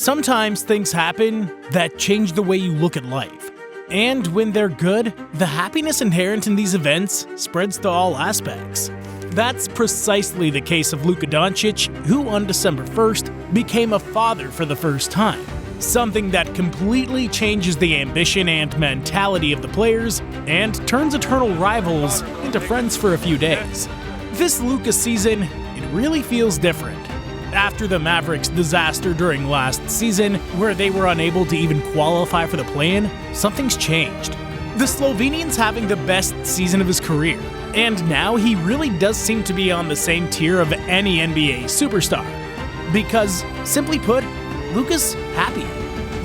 Sometimes things happen that change the way you look at life. And when they're good, the happiness inherent in these events spreads to all aspects. That's precisely the case of Luka Doncic, who on December 1st became a father for the first time. Something that completely changes the ambition and mentality of the players and turns eternal rivals into friends for a few days. This Luka season, it really feels different. After the Mavericks' disaster during last season, where they were unable to even qualify for the play-in, something's changed. The Slovenian's having the best season of his career, and now he really does seem to be on the same tier of any NBA superstar. Because, simply put, Luka's happy.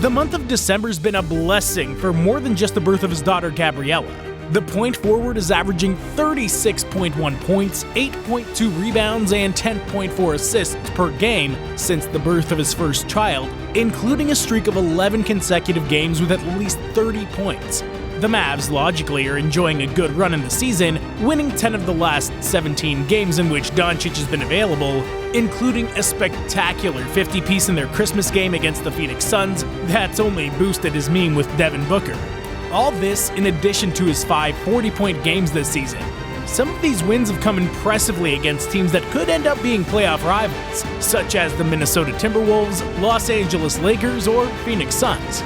The month of December's been a blessing for more than just the birth of his daughter Gabriella. The point forward is averaging 36.1 points, 8.2 rebounds, and 10.4 assists per game since the birth of his first child, including a streak of 11 consecutive games with at least 30 points. The Mavs, logically, are enjoying a good run in the season, winning 10 of the last 17 games in which Doncic has been available, including a spectacular 50-piece in their Christmas game against the Phoenix Suns that's only boosted his meme with Devin Booker. All this in addition to his 5 40-point games this season. Some of these wins have come impressively against teams that could end up being playoff rivals, such as the Minnesota Timberwolves, Los Angeles Lakers, or Phoenix Suns.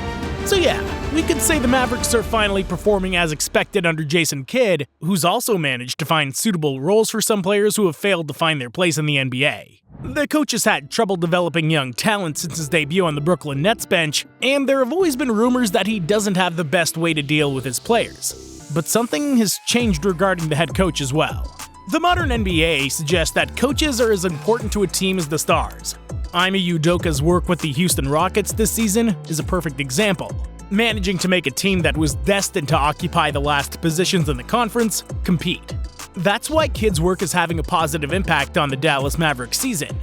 So yeah, we could say the Mavericks are finally performing as expected under Jason Kidd, who's also managed to find suitable roles for some players who have failed to find their place in the NBA. The coach has had trouble developing young talent since his debut on the Brooklyn Nets bench, and there have always been rumors that he doesn't have the best way to deal with his players. But something has changed regarding the head coach as well. The modern NBA suggests that coaches are as important to a team as the stars. Ime Udoka's work with the Houston Rockets this season is a perfect example, managing to make a team that was destined to occupy the last positions in the conference compete. That's why Kidd's work is having a positive impact on the Dallas Mavericks season.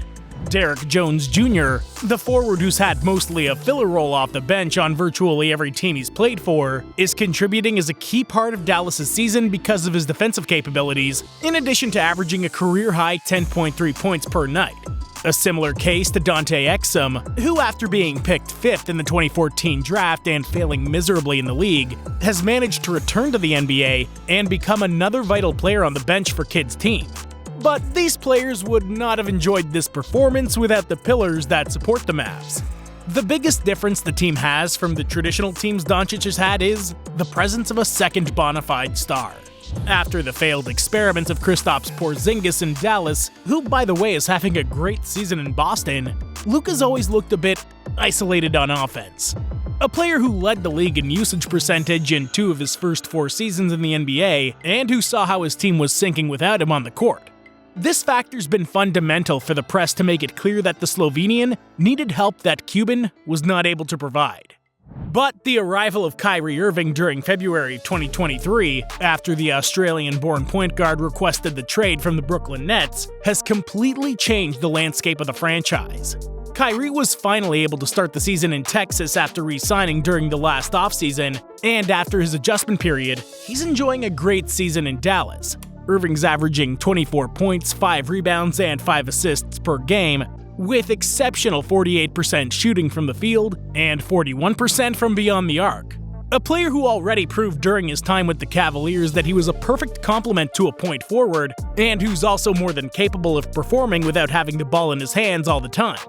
Derrick Jones Jr., the forward who's had mostly a filler role off the bench on virtually every team he's played for, is contributing as a key part of Dallas' season because of his defensive capabilities, in addition to averaging a career-high 10.3 points per night. A similar case to Dante Exum, who after being picked 5th in the 2014 draft and failing miserably in the league, has managed to return to the NBA and become another vital player on the bench for Kidd's team. But these players would not have enjoyed this performance without the pillars that support the Mavs. The biggest difference the team has from the traditional teams Doncic has had is the presence of a second bona fide star. After the failed experiments of Kristaps Porzingis in Dallas, who by the way is having a great season in Boston, Luka's always looked a bit isolated on offense. A player who led the league in usage percentage in 2 of his first 4 seasons in the NBA, and who saw how his team was sinking without him on the court. This factor's been fundamental for the press to make it clear that the Slovenian needed help that Cuban was not able to provide. But the arrival of Kyrie Irving during February 2023, after the Australian-born point guard requested the trade from the Brooklyn Nets, has completely changed the landscape of the franchise. Kyrie was finally able to start the season in Texas after re-signing during the last offseason, and after his adjustment period, he's enjoying a great season in Dallas. Irving's averaging 24 points, 5 rebounds, and 5 assists per game, with exceptional 48% shooting from the field and 41% from beyond the arc. A player who already proved during his time with the Cavaliers that he was a perfect complement to a point forward, and who's also more than capable of performing without having the ball in his hands all the time.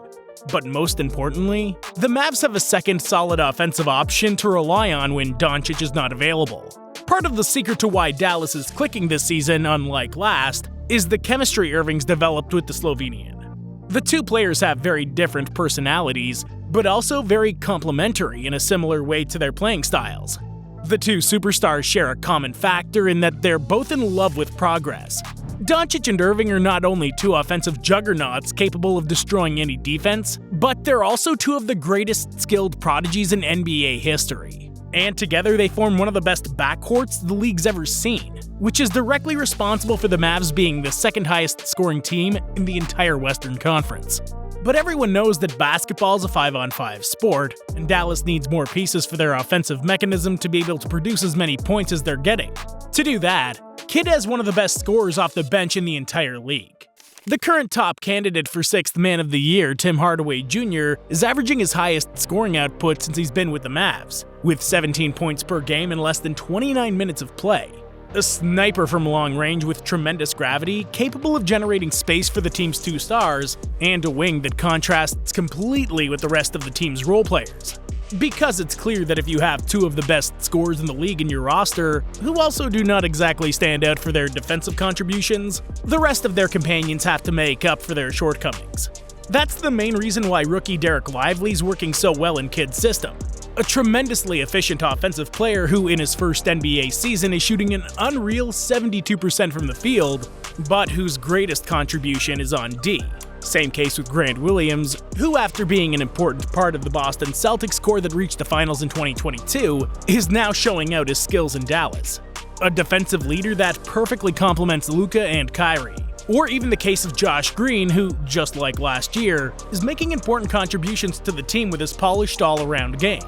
But most importantly, the Mavs have a second solid offensive option to rely on when Doncic is not available. Part of the secret to why Dallas is clicking this season, unlike last, is the chemistry Irving's developed with the Slovenian. The two players have very different personalities, but also very complementary in a similar way to their playing styles. The two superstars share a common factor in that they're both in love with progress. Doncic and Irving are not only 2 offensive juggernauts capable of destroying any defense, but they're also 2 of the greatest skilled prodigies in NBA history. And together they form one of the best backcourts the league's ever seen, which is directly responsible for the Mavs being the second highest scoring team in the entire Western Conference. But everyone knows that basketball is a 5-on-5 sport, and Dallas needs more pieces for their offensive mechanism to be able to produce as many points as they're getting. To do that, Kidd has one of the best scorers off the bench in the entire league. The current top candidate for 6th Man of the Year, Tim Hardaway Jr., is averaging his highest scoring output since he's been with the Mavs, with 17 points per game in less than 29 minutes of play. A sniper from long range with tremendous gravity, capable of generating space for the team's 2 stars, and a wing that contrasts completely with the rest of the team's role players. Because it's clear that if you have 2 of the best scorers in the league in your roster, who also do not exactly stand out for their defensive contributions, the rest of their companions have to make up for their shortcomings. That's the main reason why rookie Dereck Lively's working so well in Kidd's system. A tremendously efficient offensive player who in his first NBA season is shooting an unreal 72% from the field, but whose greatest contribution is on D. Same case with Grant Williams, who after being an important part of the Boston Celtics core that reached the finals in 2022, is now showing out his skills in Dallas. A defensive leader that perfectly complements Luka and Kyrie. Or even the case of Josh Green, who, just like last year, is making important contributions to the team with his polished all-around game.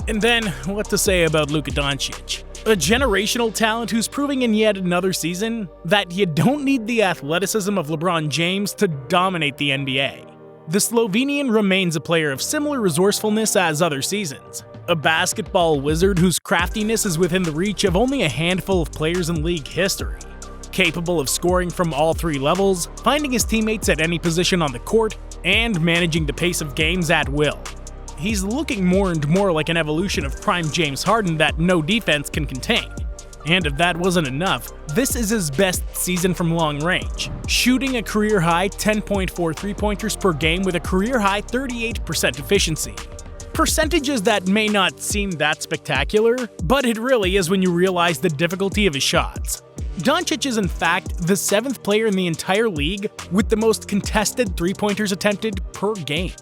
And then, what to say about Luka Doncic? A generational talent who's proving in yet another season that you don't need the athleticism of LeBron James to dominate the NBA. The Slovenian remains a player of similar resourcefulness as other seasons. A basketball wizard whose craftiness is within the reach of only a handful of players in league history. Capable of scoring from all 3 levels, finding his teammates at any position on the court, and managing the pace of games at will. He's looking more and more like an evolution of prime James Harden that no defense can contain. And if that wasn't enough, this is his best season from long range, shooting a career-high 10.4 3-pointers per game with a career-high 38% efficiency. Percentages that may not seem that spectacular, but it really is when you realize the difficulty of his shots. Doncic is in fact the 7th player in the entire league with the most contested 3-pointers attempted per game.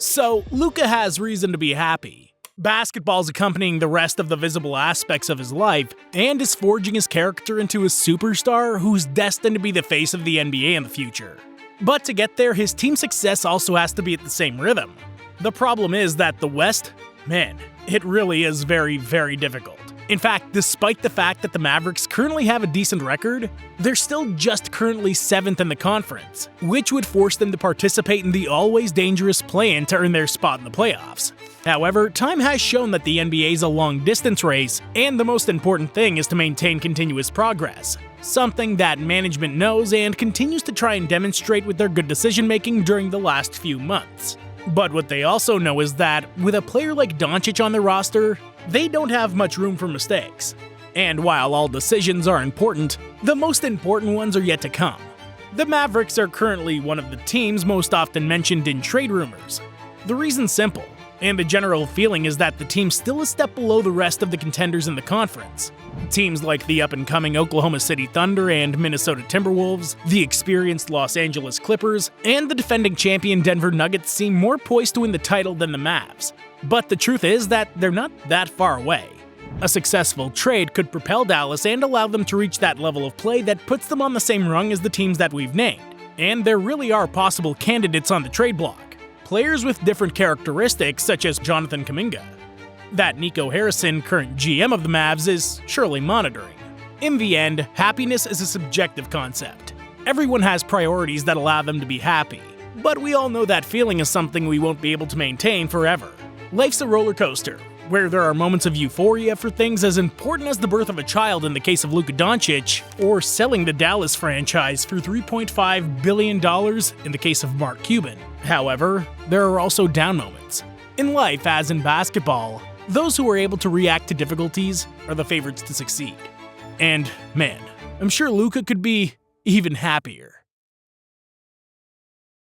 So, Luka has reason to be happy. Basketball's accompanying the rest of the visible aspects of his life, and is forging his character into a superstar who's destined to be the face of the NBA in the future. But to get there, his team's success also has to be at the same rhythm. The problem is that the West, man, it really is very, very difficult. In fact, despite the fact that the Mavericks currently have a decent record, they're still just currently 7th in the conference, which would force them to participate in the always dangerous play-in to earn their spot in the playoffs. However, time has shown that the NBA is a long-distance race, and the most important thing is to maintain continuous progress, something that management knows and continues to try and demonstrate with their good decision-making during the last few months. But what they also know is that, with a player like Doncic on their roster, they don't have much room for mistakes. And while all decisions are important, the most important ones are yet to come. The Mavericks are currently one of the teams most often mentioned in trade rumors. The reason's simple, and the general feeling is that the team's still a step below the rest of the contenders in the conference. Teams like the up-and-coming Oklahoma City Thunder and Minnesota Timberwolves, the experienced Los Angeles Clippers, and the defending champion Denver Nuggets seem more poised to win the title than the Mavs. But the truth is that they're not that far away. A successful trade could propel Dallas and allow them to reach that level of play that puts them on the same rung as the teams that we've named. And there really are possible candidates on the trade block. Players with different characteristics such as Jonathan Kuminga. That Nico Harrison, current GM of the Mavs, is surely monitoring. In the end, happiness is a subjective concept. Everyone has priorities that allow them to be happy. But we all know that feeling is something we won't be able to maintain forever. Life's a roller coaster, where there are moments of euphoria for things as important as the birth of a child in the case of Luka Doncic, or selling the Dallas franchise for $3.5 billion in the case of Mark Cuban. However, there are also down moments. In life, as in basketball, those who are able to react to difficulties are the favorites to succeed. And man, I'm sure Luka could be even happier.